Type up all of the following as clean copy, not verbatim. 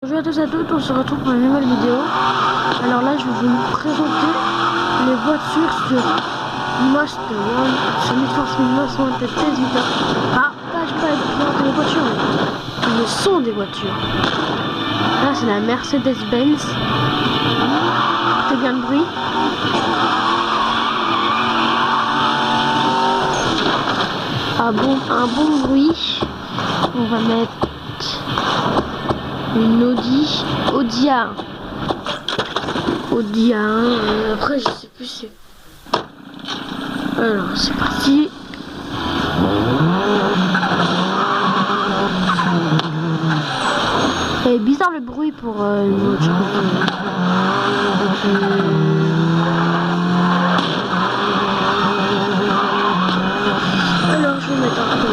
Bonjour à tous et à toutes, on se retrouve pour une nouvelle vidéo. Alors là je vais vous présenter les voitures sur Most Wanted, sur Need for Speed Most Wanted Test Vita. Ah, là je vais pas vous présenter les voitures, mais le son des voitures. Là c'est la Mercedes-Benz. C'est bien le bruit. Un bon bruit. On va mettre une Audi A1. Après je sais plus si... Alors c'est parti. C'est bizarre le bruit pour une voiture. Alors je vais mettre un peu...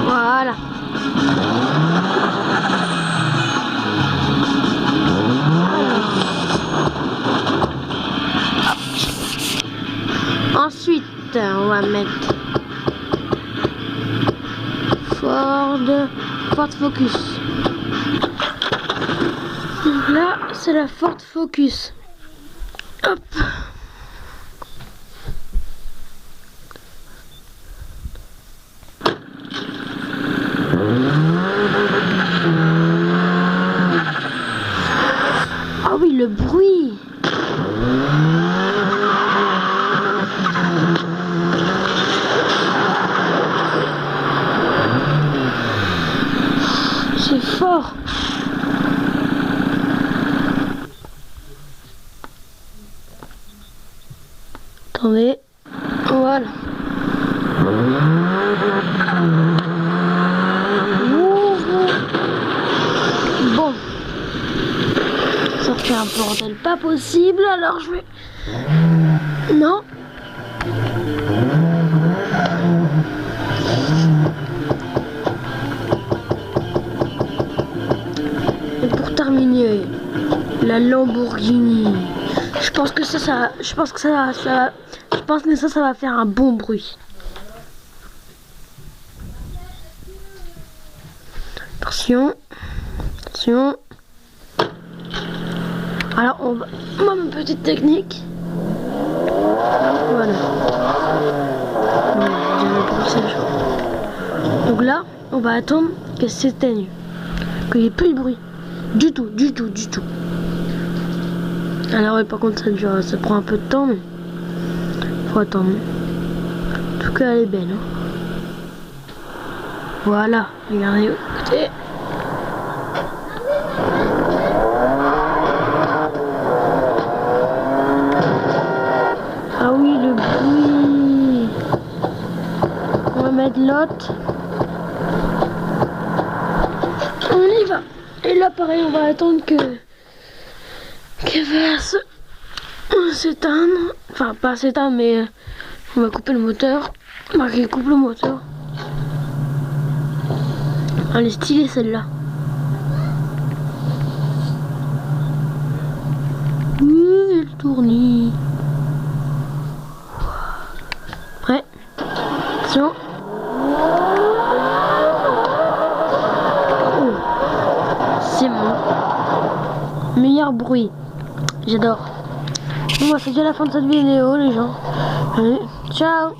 Voilà. Ensuite, on va mettre Ford Focus. Donc là, c'est la Ford Focus. Hop. Ah oui, le bruit. C'est fort. Attendez. Voilà. Bon. Ça fait un bordel pas possible, alors je vais... Non. Et pour terminer, la Lamborghini. Je pense que ça va faire un bon bruit. Attention. Alors on va une petite technique. Voilà. Donc là, on va attendre qu'elle s'éteigne, qu'il n'y ait plus de bruit. Du tout. Alors ouais, par contre ça prend un peu de temps, mais faut attendre. En tout cas elle est belle, hein. Voilà, regardez, écoutez. Ah oui, le bruit. On va mettre l'autre. On y va. Et là pareil, on va attendre qu'elle va s'éteindre. Enfin pas s'éteindre, mais on va couper le moteur. On va qu'elle coupe le moteur. Elle est stylée celle-là. Oui, elle tourne. Prêt. Attention. Oh. C'est mon meilleur bruit. J'adore. Bon, c'est déjà la fin de cette vidéo les gens. Allez, ciao.